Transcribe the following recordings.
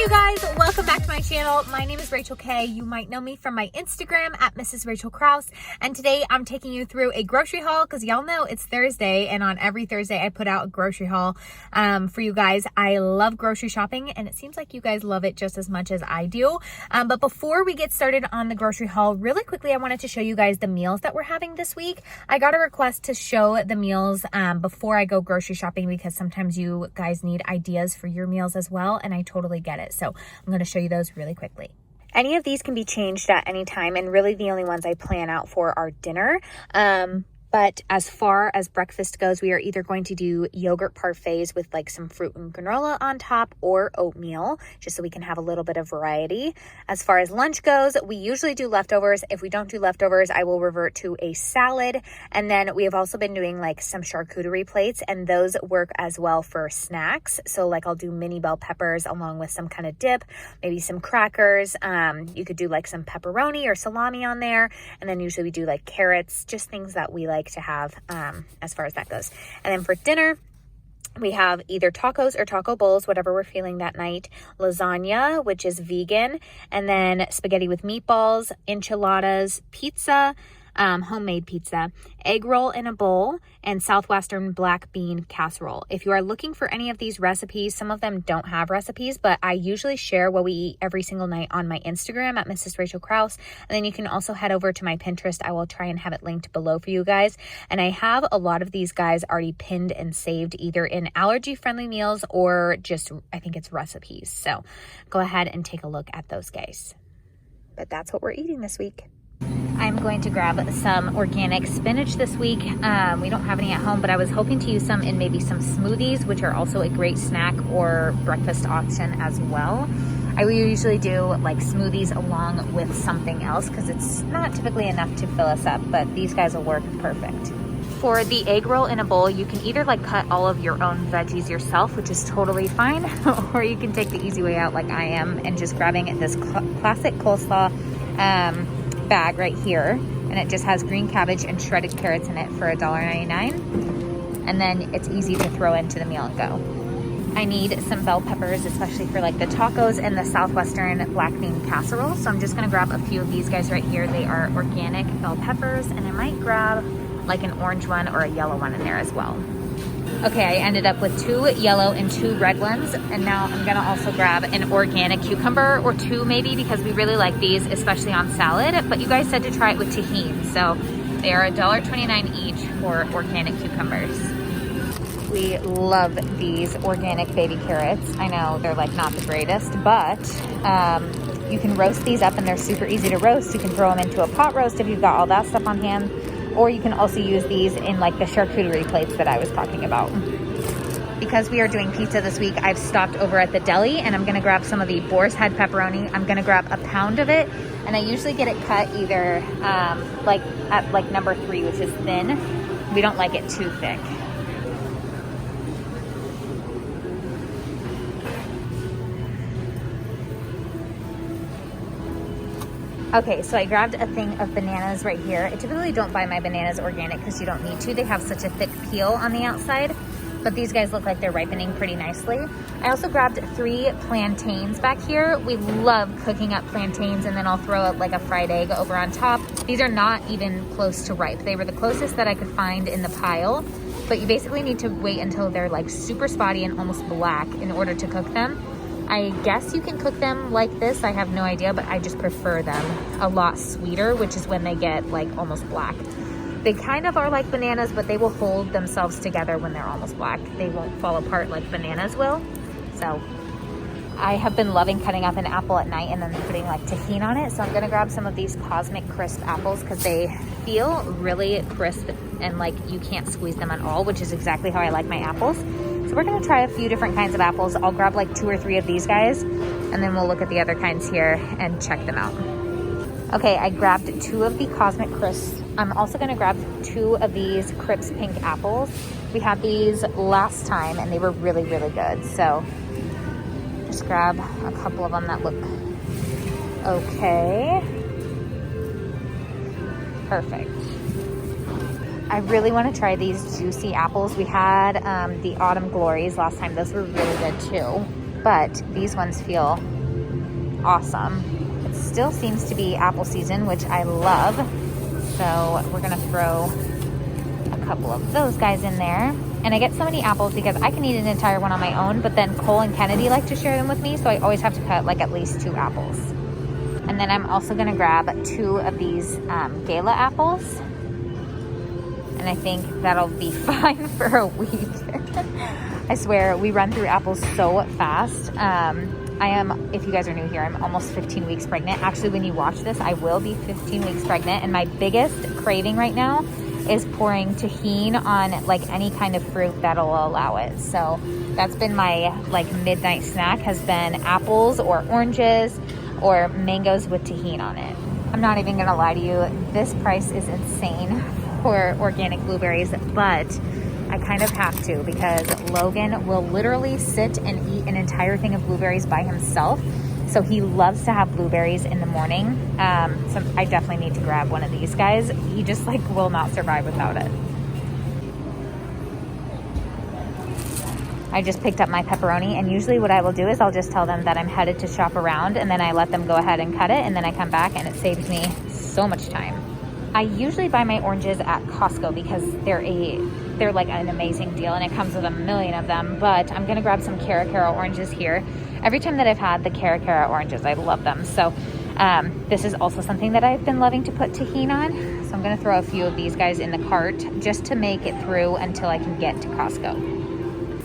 you guys, welcome back to my channel. My name is Rachel K. You might know me from my Instagram at MRSRACHELKRAUS, and today I'm taking you through a grocery haul because y'all know it's Thursday, and on every Thursday I put out a grocery haul for you guys. I love grocery shopping and it seems like you guys love it just as much as I do. But before we get started on the grocery haul, really quickly I wanted to show you guys the meals that we're having this week. I got a request to show the meals before I go grocery shopping because sometimes you guys need ideas for your meals as well, and I totally get it. So I'm going to show you those really quickly. Any of these can be changed at any time, and really the only ones I plan out for are dinner. But as far as breakfast goes, we are either going to do yogurt parfaits with like some fruit and granola on top, or oatmeal, just so we can have a little bit of variety. As far as lunch goes, we usually do leftovers. If we don't do leftovers, I will revert to a salad. And then we have also been doing like some charcuterie plates, and those work as well for snacks. So like I'll do mini bell peppers along with some kind of dip, maybe some crackers. You could do like some pepperoni or salami on there. And then usually we do like carrots, just things that we like to have as far as that goes. And then for dinner, we have either tacos or taco bowls, whatever we're feeling that night, lasagna, which is vegan, and then spaghetti with meatballs, enchiladas, pizza, homemade pizza, egg roll in a bowl, and southwestern black bean casserole. If you are looking for any of these recipes, some of them don't have recipes, but I usually share what we eat every single night on my Instagram at MRSRACHELKRAUS. And then you can also head over to my Pinterest. I will try and have it linked below for you guys. And I have a lot of these guys already pinned and saved either in allergy-friendly meals or just, I think it's recipes. So go ahead and take a look at those guys. But that's what we're eating this week. I'm going to grab some organic spinach this week. We don't have any at home, but I was hoping to use some in maybe some smoothies, which are also a great snack or breakfast option as well. I usually do like smoothies along with something else because it's not typically enough to fill us up, but these guys will work perfect. For the egg roll in a bowl, you can either like cut all of your own veggies yourself, which is totally fine, or you can take the easy way out like I am and just grabbing this classic coleslaw bag right here, and it just has green cabbage and shredded carrots in it for $1.99, and then it's easy to throw into the meal and go. I need some bell peppers, especially for like the tacos and the southwestern black bean casserole, so I'm just gonna grab a few of these guys right here. They are organic bell peppers, and I might grab like an orange one or a yellow one in there as well. Okay, I ended up with 2 yellow and 2 red ones, and now I'm gonna also grab an organic cucumber or 2 maybe, because we really like these, especially on salad, but you guys said to try it with tahini, so they are $1.29 each for organic cucumbers. We love these organic baby carrots. I know they're like not the greatest, but you can roast these up and they're super easy to roast. You can throw them into a pot roast if you've got all that stuff on hand. Or you can also use these in like the charcuterie plates that I was talking about. Because we are doing pizza this week, I've stopped over at the deli, and I'm gonna grab some of the boar's head pepperoni. I'm gonna grab a pound of it, and I usually get it cut either like at like number 3, which is thin. We don't like it too thick. Okay, so I grabbed a thing of bananas right here. I typically don't buy my bananas organic because you don't need to. They have such a thick peel on the outside, but these guys look like they're ripening pretty nicely. I also grabbed 3 plantains back here. We love cooking up plantains, and then I'll throw out like a fried egg over on top. These are not even close to ripe. They were the closest that I could find in the pile, but you basically need to wait until they're like super spotty and almost black in order to cook them. I guess you can cook them like this, I have no idea, but I just prefer them a lot sweeter, which is when they get like almost black. They kind of are like bananas, but they will hold themselves together when they're almost black. They won't fall apart like bananas will. So I have been loving cutting up an apple at night and then putting like tahini on it. So I'm gonna grab some of these Cosmic Crisp apples because they feel really crisp and like you can't squeeze them at all, which is exactly how I like my apples. So we're gonna try a few different kinds of apples. I'll grab like 2 or 3 of these guys, and then we'll look at the other kinds here and check them out. Okay, I grabbed 2 of the Cosmic Crisps. I'm also gonna grab 2 of these Crips Pink apples. We had these last time and they were really, really good. So just grab a couple of them that look okay. Perfect. I really want to try these juicy apples. We had the Autumn Glories last time. Those were really good too. But these ones feel awesome. It still seems to be apple season, which I love. So we're gonna throw a couple of those guys in there. And I get so many apples because I can eat an entire one on my own, but then Cole and Kennedy like to share them with me, so I always have to cut like at least 2 apples. And then I'm also gonna grab 2 of these Gala apples. And I think that'll be fine for a week. I swear, we run through apples so fast. I am, if you guys are new here, I'm almost 15 weeks pregnant. Actually, when you watch this, I will be 15 weeks pregnant. And my biggest craving right now is pouring tahini on like any kind of fruit that'll allow it. So that's been my like midnight snack, has been apples or oranges or mangoes with tahini on it. I'm not even gonna lie to you, this price is insane for organic blueberries, but I kind of have to because Logan will literally sit and eat an entire thing of blueberries by himself. So he loves to have blueberries in the morning. So I definitely need to grab one of these guys. He just like will not survive without it. I just picked up my pepperoni, and usually what I will do is I'll just tell them that I'm headed to shop around, and then I let them go ahead and cut it, and then I come back and it saves me so much time. I usually buy my oranges at Costco because they're like an amazing deal, and it comes with a million of them. But I'm gonna grab some KROGER oranges here. Every time that I've had the KROGER oranges, I love them. So this is also something that I've been loving to put tahini on. So I'm gonna throw a few of these guys in the cart just to make it through until I can get to Costco.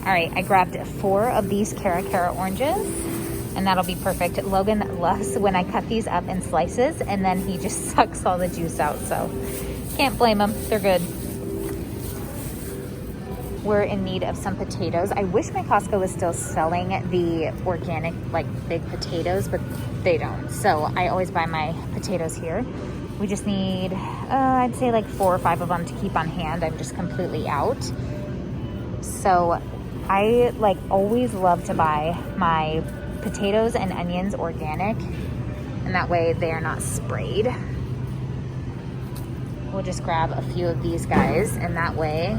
All right, I grabbed 4 of these KROGER oranges, and that'll be perfect. Logan loves when I cut these up in slices, and then he just sucks all the juice out, so can't blame him, they're good. We're in need of some potatoes. I wish my Costco was still selling the organic, like big potatoes, but they don't. So I always buy my potatoes here. We just need, I'd say like 4 or 5 of them to keep on hand. I'm just completely out. So I like always love to buy my potatoes and onions organic, and that way they are not sprayed. We'll just grab a few of these guys, and that way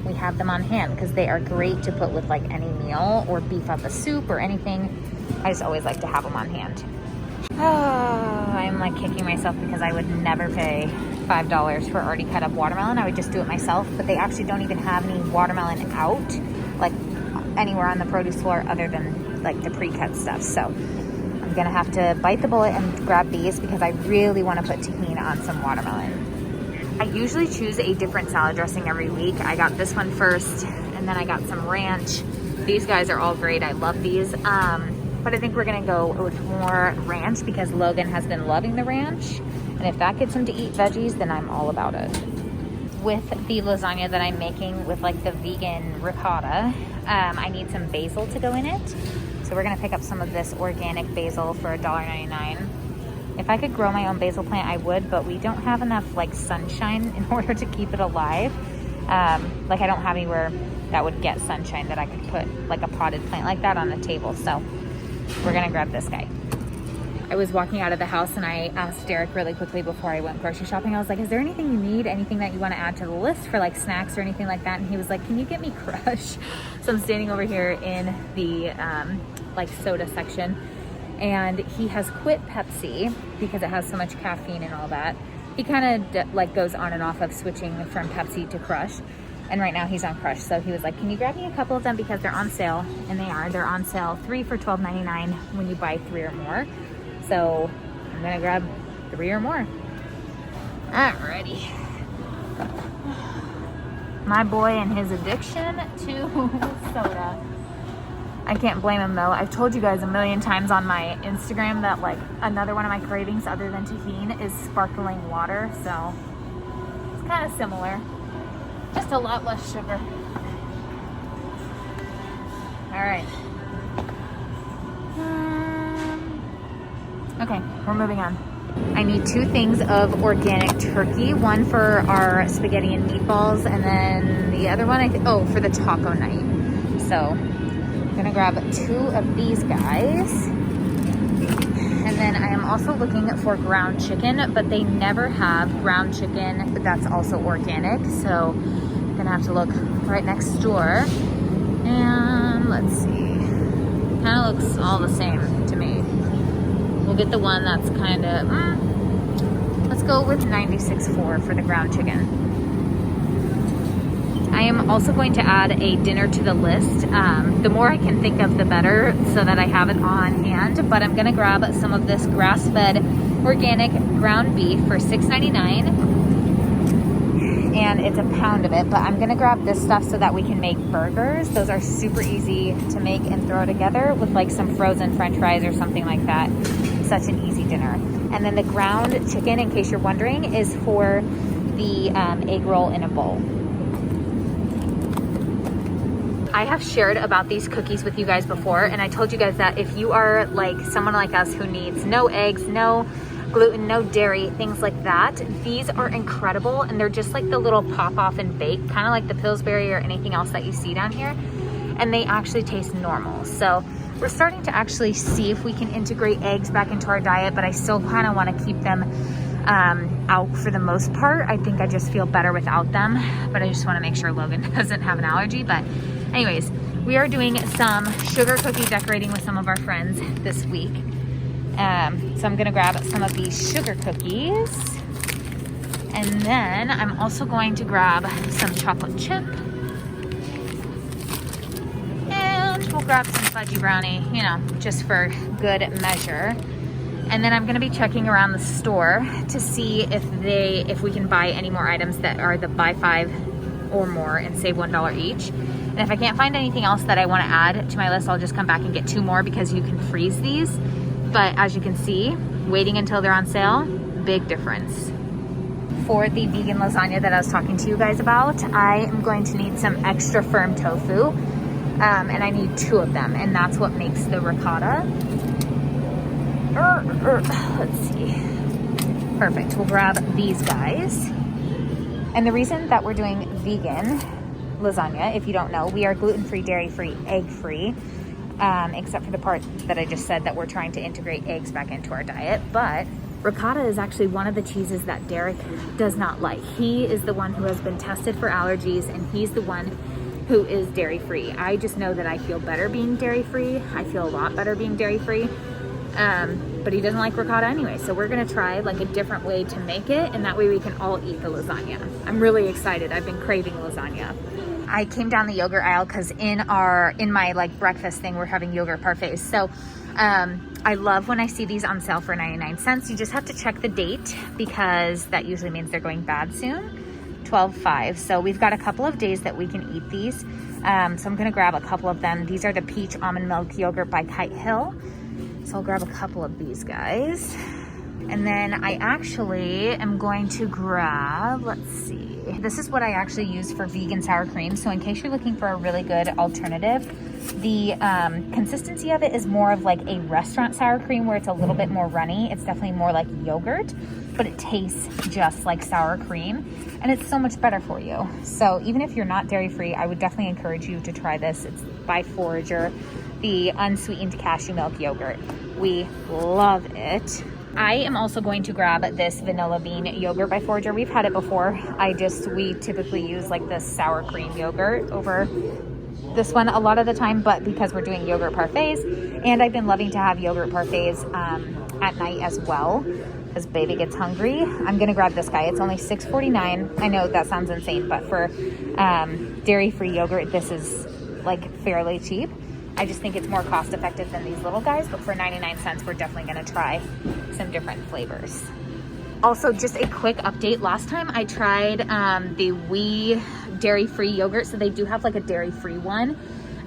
we have them on hand because they are great to put with like any meal or beef up a soup or anything. I just always like to have them on hand. Oh, I'm like kicking myself because I would never pay $5 for already cut up watermelon. I would just do it myself, but they actually don't even have any watermelon out like anywhere on the produce floor other than like the pre-cut stuff. So I'm gonna have to bite the bullet and grab these because I really want to put tahini on some watermelon. I usually choose a different salad dressing every week. I got this one first, and then I got some ranch. These guys are all great. I love these. But I think we're gonna go with more ranch because Logan has been loving the ranch. And if that gets him to eat veggies, then I'm all about it. With the lasagna that I'm making with like the vegan ricotta, I need some basil to go in it. So we're gonna pick up some of this organic basil for $1.99. If I could grow my own basil plant, I would, but we don't have enough like sunshine in order to keep it alive. Like I don't have anywhere that would get sunshine that I could put like a potted plant like that on the table. So we're gonna grab this guy. I was walking out of the house and I asked Derek really quickly before I went grocery shopping. I was like, is there anything you need? Anything that you want to add to the list for like snacks or anything like that? And he was like, can you get me Crush? So I'm standing over here in the like soda section, and he has quit Pepsi because it has so much caffeine and all that. He kind of like goes on and off of switching from Pepsi to Crush. And right now he's on Crush. So he was like, can you grab me a couple of them because they're on sale? And they are. They're on sale 3 for $12.99 when you buy 3 or more. So I'm gonna grab 3 or more. Alrighty. My boy and his addiction to soda. I can't blame him though. I've told you guys a million times on my Instagram that like another one of my cravings other than tahini is sparkling water. So it's kind of similar. Just a lot less sugar. All right. Okay, we're moving on. I need 2 things of organic turkey. One for our spaghetti and meatballs, and then the other one, for the taco night. So I'm gonna grab 2 of these guys. And then I am also looking for ground chicken, but they never have ground chicken that's also organic. So I'm gonna have to look right next door. And let's see, kind of looks all the same to me. get the one that's kind of, let's go with 96.4 for the ground chicken. I am also going to add a dinner to the list. The more I can think of, the better, so that I have it on hand. But I'm gonna grab some of this grass-fed organic ground beef for $6.99. And it's a pound of it, but I'm gonna grab this stuff so that we can make burgers. Those are super easy to make and throw together with like some frozen French fries or something like that. Such an easy dinner. And then the ground chicken, in case you're wondering, is for the egg roll in a bowl. I have shared about these cookies with you guys before, and I told you guys that if you are like someone like us who needs no eggs, no gluten, no dairy, things like that, these are incredible. And they're just like the little pop off and bake, kind of like the Pillsbury or anything else that you see down here. And they actually taste normal. So we're starting to actually see if we can integrate eggs back into our diet, but I still kind of want to keep them out for the most part. I think I just feel better without them, but I just want to make sure Logan doesn't have an allergy. But anyways, we are doing some sugar cookie decorating with some of our friends this week. So I'm gonna grab some of these sugar cookies, and then I'm also going to grab some chocolate chip, and we'll grab some fudgy brownie, you know, just for good measure. And then I'm gonna be checking around the store to see if we can buy any more items that are the buy 5 or more and save $1 each. And if I can't find anything else that I wanna add to my list, I'll just come back and get 2 more, because you can freeze these. But as you can see, waiting until they're on sale, big difference. For the vegan lasagna that I was talking to you guys about, I am going to need some extra firm tofu, and I need 2 of them, and that's what makes the ricotta. Let's see. Perfect, we'll grab these guys. And the reason that we're doing vegan lasagna, if you don't know, we are gluten-free, dairy-free, egg-free, except for the part that I just said that we're trying to integrate eggs back into our diet. But ricotta is actually one of the cheeses that Derek does not like. He is the one who has been tested for allergies, and he's the one who is dairy-free. I just know that I feel better being dairy-free. I feel a lot better being dairy-free. But he doesn't like ricotta anyway, so we're gonna try like a different way to make it, and that way we can all eat the lasagna. I'm really excited. I've been craving lasagna. I came down the yogurt aisle because in my like breakfast thing, we're having yogurt parfaits. So I love when I see these on sale for 99 cents. You just have to check the date, because that usually means they're going bad soon. 12/5. So we've got a couple of days that we can eat these. So I'm gonna grab a couple of them. These are the peach almond milk yogurt by Kite Hill. So I'll grab a couple of these guys. And then I actually am going to grab, let's see. This is what I actually use for vegan sour cream. So in case you're looking for a really good alternative, the consistency of it is more of like a restaurant sour cream, where it's a little bit more runny. It's definitely more like yogurt, but it tastes just like sour cream, and it's so much better for you. So even if you're not dairy-free, I would definitely encourage you to try this. It's by Forager, the unsweetened cashew milk yogurt. We love it. I am also going to grab this vanilla bean yogurt by Forager. We've had it before. We typically use like this sour cream yogurt over this one a lot of the time, but because we're doing yogurt parfaits, and I've been loving to have yogurt parfaits at night as well, as baby gets hungry, I'm gonna grab this guy. It's only $6.49. I know that sounds insane, but for dairy-free yogurt, this is like fairly cheap. I just think it's more cost effective than these little guys, but for 99 cents, we're definitely gonna try some different flavors. Also, just a quick update. Last time I tried the Wee dairy-free yogurt, so they do have like a dairy-free one.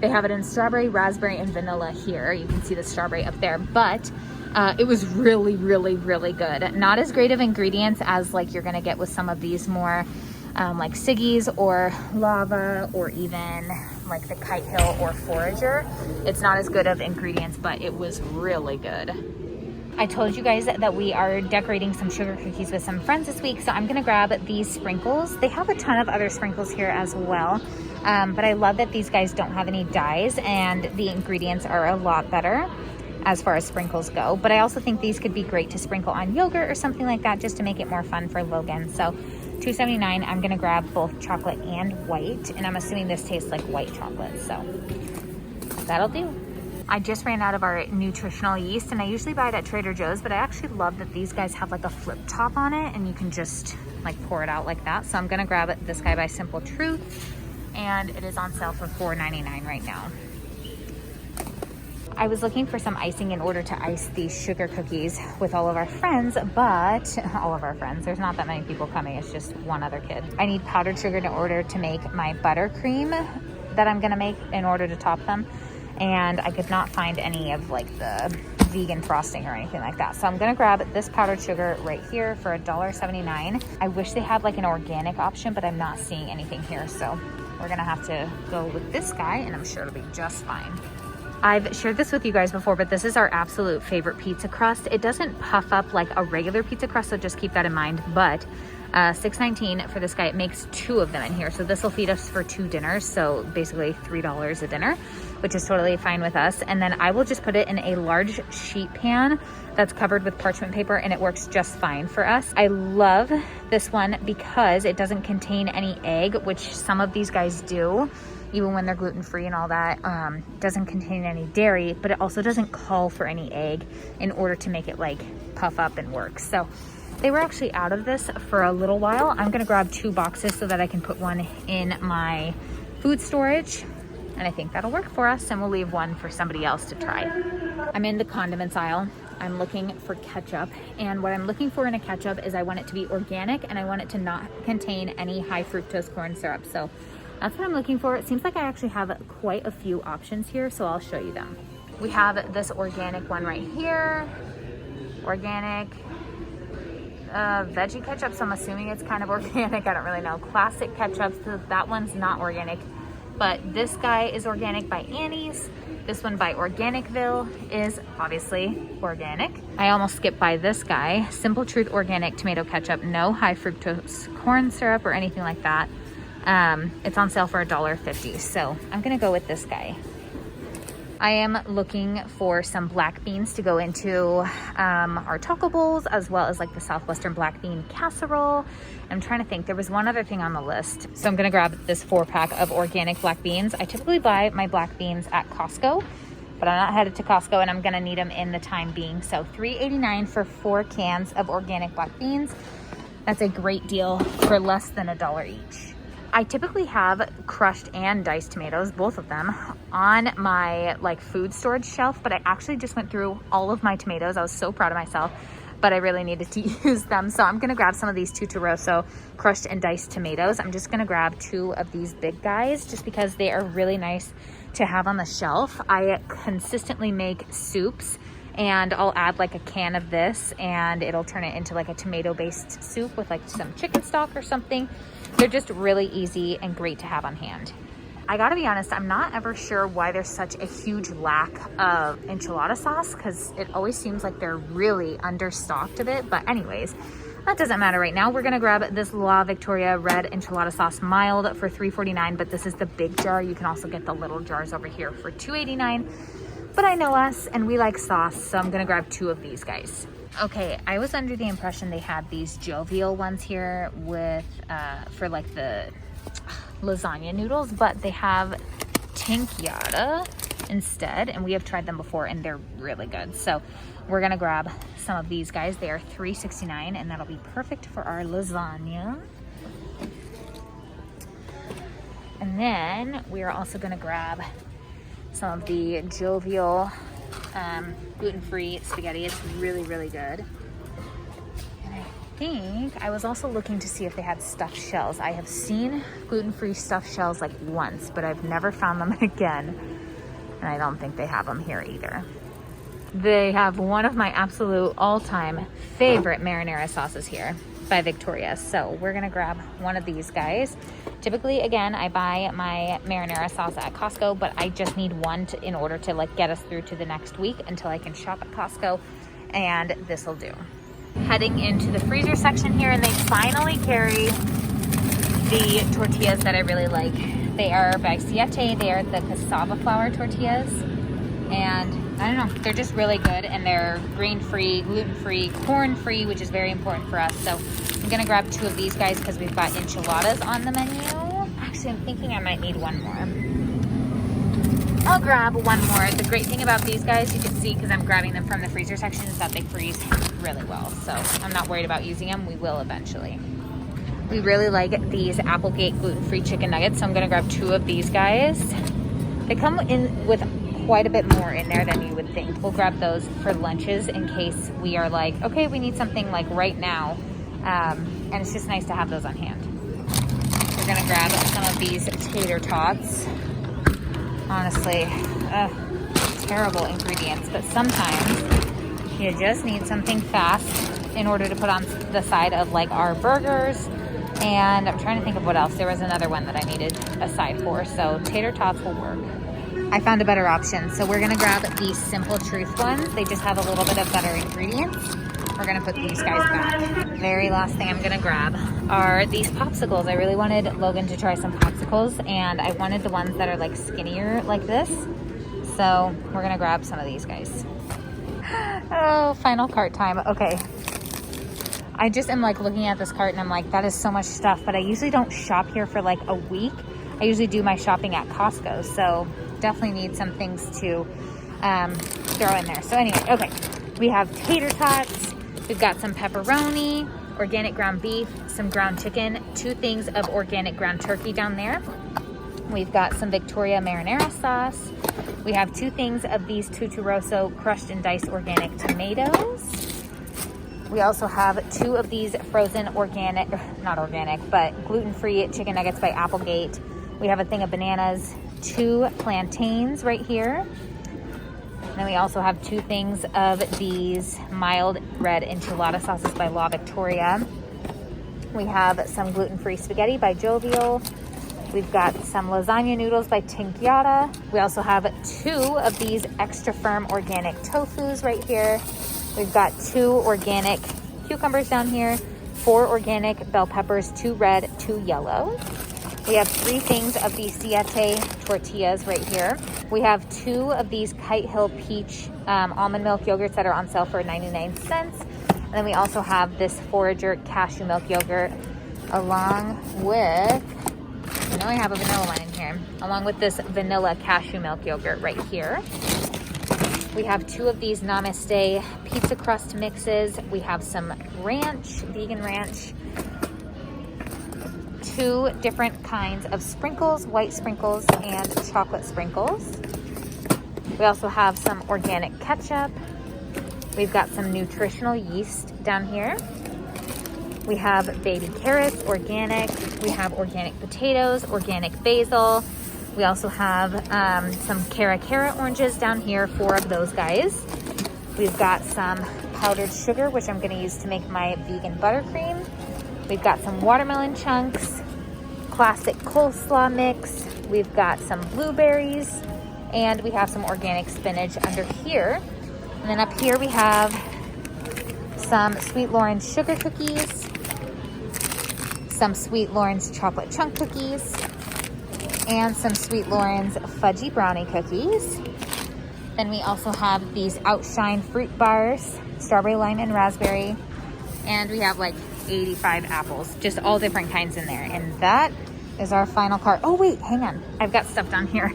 They have it in strawberry, raspberry, and vanilla here. You can see the strawberry up there, but it was really, really, really good. Not as great of ingredients as like you're gonna get with some of these more like Siggy's or Lava, or even like the Kite Hill or Forager. It's not as good of ingredients, but it was really good. I told you guys that we are decorating some sugar cookies with some friends this week, so I'm gonna grab these sprinkles. They have a ton of other sprinkles here as well, but I love that these guys don't have any dyes, and the ingredients are a lot better as far as sprinkles go. But I also think these could be great to sprinkle on yogurt or something like that, just to make it more fun for Logan. So $2.79. I'm gonna grab both chocolate and white, and I'm assuming this tastes like white chocolate, so that'll do. I just ran out of our nutritional yeast, and I usually buy it at Trader Joe's, but I actually love that these guys have like a flip top on it and you can just like pour it out like that. So I'm gonna grab it, this guy by Simple Truth, and it is on sale for $4.99 right now. I was looking for some icing in order to ice these sugar cookies with all of our friends, but all of our friends, there's not that many people coming, it's just one other kid. I need powdered sugar in order to make my buttercream that I'm gonna make in order to top them. And I could not find any of like the vegan frosting or anything like that. So I'm gonna grab this powdered sugar right here for $1.79. I wish they had like an organic option, but I'm not seeing anything here. So we're gonna have to go with this guy, and I'm sure it'll be just fine. I've shared this with you guys before, but this is our absolute favorite pizza crust. It doesn't puff up like a regular pizza crust, so just keep that in mind. But $6.19 for this guy. It makes 2 of them in here. So this will feed us for 2 dinners. So basically $3 a dinner, which is totally fine with us. And then I will just put it in a large sheet pan that's covered with parchment paper, and it works just fine for us. I love this one because it doesn't contain any egg, which some of these guys do, even when they're gluten-free and all that. Doesn't contain any dairy, but it also doesn't call for any egg in order to make it like puff up and work. So they were actually out of this for a little while. I'm gonna grab 2 boxes so that I can put one in my food storage, and I think that'll work for us, and we'll leave one for somebody else to try. I'm in the condiments aisle. I'm looking for ketchup, and what I'm looking for in a ketchup is I want it to be organic, and I want it to not contain any high fructose corn syrup. So that's what I'm looking for. It seems like I actually have quite a few options here, so I'll show you them. We have this organic one right here. Organic veggie ketchup, so I'm assuming it's kind of organic. I don't really know. Classic ketchup, so that one's not organic. But this guy is organic by Annie's. This one by Organicville is obviously organic. I almost skipped by this guy. Simple Truth Organic Tomato Ketchup. No high fructose corn syrup or anything like that. It's on sale for $1.50. So I'm gonna go with this guy. I am looking for some black beans to go into our taco bowls, as well as like the Southwestern black bean casserole. I'm trying to think, there was one other thing on the list. So I'm gonna grab this 4-pack of organic black beans. I typically buy my black beans at Costco, but I'm not headed to Costco, and I'm gonna need them in the time being. So $3.89 for 4 cans of organic black beans. That's a great deal for less than $1 each. I typically have crushed and diced tomatoes, both of them, on my like food storage shelf, but I actually just went through all of my tomatoes. I was so proud of myself, but I really needed to use them. So I'm gonna grab some of these Tutoroso crushed and diced tomatoes. I'm just gonna grab 2 of these big guys just because they are really nice to have on the shelf. I consistently make soups, and I'll add like a can of this and it'll turn it into like a tomato-based soup with like some chicken stock or something. They're just really easy and great to have on hand. I gotta be honest, I'm not ever sure why there's such a huge lack of enchilada sauce, because it always seems like they're really understocked of it. But anyways, that doesn't matter right now. We're gonna grab this La Victoria red enchilada sauce mild for $3.49, but this is the big jar. You can also get the little jars over here for $2.89. But I know us and we like sauce, so I'm gonna grab 2 of these guys. Okay, I was under the impression they had these jovial ones here with for like the lasagna noodles, but they have tinkyada instead, and we have tried them before and they're really good. So we're gonna grab some of these guys. They are $3.69, and that'll be perfect for our lasagna. And then we are also gonna grab some of the jovial gluten-free spaghetti. It's really, really good. And I think I was also looking to see if they had stuffed shells. I have seen gluten-free stuffed shells like once, but I've never found them again. And I don't think they have them here either. They have one of my absolute all-time favorite marinara sauces here by Victoria. So we're gonna grab one of these guys. Typically, again, I buy my marinara sauce at Costco, but I just need one in order to like get us through to the next week until I can shop at Costco, and this will do. Heading into the freezer section here, and they finally carry the tortillas that I really like. They are by Siete. They are the cassava flour tortillas, and I don't know, they're just really good, and they're grain-free, gluten-free, corn-free, which is very important for us. So I'm gonna grab 2 of these guys because we've got enchiladas on the menu. Actually, I'm thinking I might need one more. I'll grab one more. The great thing about these guys, you can see because I'm grabbing them from the freezer section, is that they freeze really well. So I'm not worried about using them. We will eventually. We really like these Applegate gluten-free chicken nuggets, so I'm gonna grab 2 of these guys. They come in with quite a bit more in there than you would think. We'll grab those for lunches in case we are like, okay, we need something like right now. And it's just nice to have those on hand. We're gonna grab some of these tater tots. Honestly, terrible ingredients, but sometimes you just need something fast in order to put on the side of like our burgers. And I'm trying to think of what else. There was another one that I needed a side for, so tater tots will work. I found a better option, so we're gonna grab these Simple Truth ones. They just have a little bit of better ingredients. We're gonna put these guys back. Very last thing I'm gonna grab are these popsicles. I really wanted Logan to try some popsicles, and I wanted the ones that are like skinnier like this. So we're gonna grab some of these guys. Oh, final cart time. Okay. I just am like looking at this cart and I'm like, that is so much stuff, but I usually don't shop here for like a week. I usually do my shopping at Costco, so definitely need some things to throw in there. So anyway, okay, we have tater tots, we've got some pepperoni, organic ground beef, some ground chicken, 2 things of organic ground turkey down there. We've got some Victoria marinara sauce. We have 2 things of these Tuturoso crushed and diced organic tomatoes. We also have 2 of these frozen organic, not organic, but gluten-free chicken nuggets by Applegate. We have a thing of bananas, 2 plantains right here. And then we also have 2 things of these mild red enchilada sauces by La Victoria. We have some gluten-free spaghetti by Jovial. We've got some lasagna noodles by Tinkyata. We also have 2 of these extra firm organic tofus right here. We've got 2 organic cucumbers down here, 4 organic bell peppers, 2 red, 2 yellow. We have 3 things of these Siete tortillas right here. We have 2 of these Kite Hill peach almond milk yogurts that are on sale for 99 cents. And then we also have this Forager cashew milk yogurt along with, I know I have a vanilla one in here, along with this vanilla cashew milk yogurt right here. We have 2 of these Namaste pizza crust mixes. We have some ranch, vegan ranch. 2 different kinds of sprinkles, white sprinkles and chocolate sprinkles. We also have some organic ketchup. We've got some nutritional yeast down here. We have baby carrots, organic. We have organic potatoes, organic basil. We also have some Cara oranges down here, 4 of those guys. We've got some powdered sugar, which I'm gonna use to make my vegan buttercream. We've got some watermelon chunks, classic coleslaw mix. We've got some blueberries, and we have some organic spinach under here. And then up here we have some Sweet Lawrence sugar cookies, some Sweet Lawrence chocolate chunk cookies, and some Sweet Lawrence fudgy brownie cookies. Then we also have these Outshine fruit bars, strawberry, lime, and raspberry. And we have like 85 apples, just all different kinds in there. And that is our final cart. Oh wait, hang on. I've got stuff down here.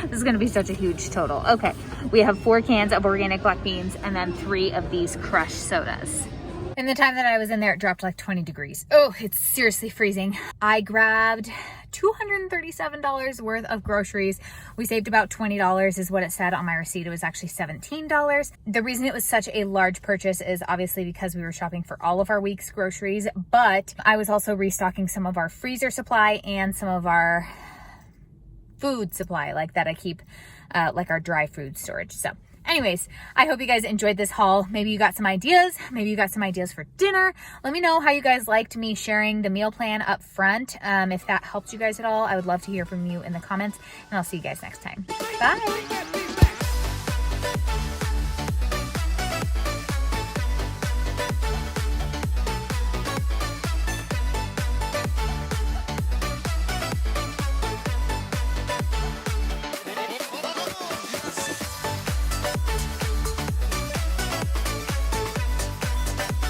This is gonna be such a huge total. Okay, we have 4 cans of organic black beans and then 3 of these crushed sodas. In the time that I was in there, it dropped like 20 degrees. Oh, it's seriously freezing. I grabbed $237 worth of groceries. We saved about $20 is what it said on my receipt. It was actually $17. The reason it was such a large purchase is obviously because we were shopping for all of our week's groceries, but I was also restocking some of our freezer supply and some of our food supply, like that I keep, like our dry food storage. So anyways, I hope you guys enjoyed this haul. Maybe you got some ideas. Maybe you got some ideas for dinner. Let me know how you guys liked me sharing the meal plan up front. If that helped you guys at all, I would love to hear from you in the comments, and I'll see you guys next time. Bye.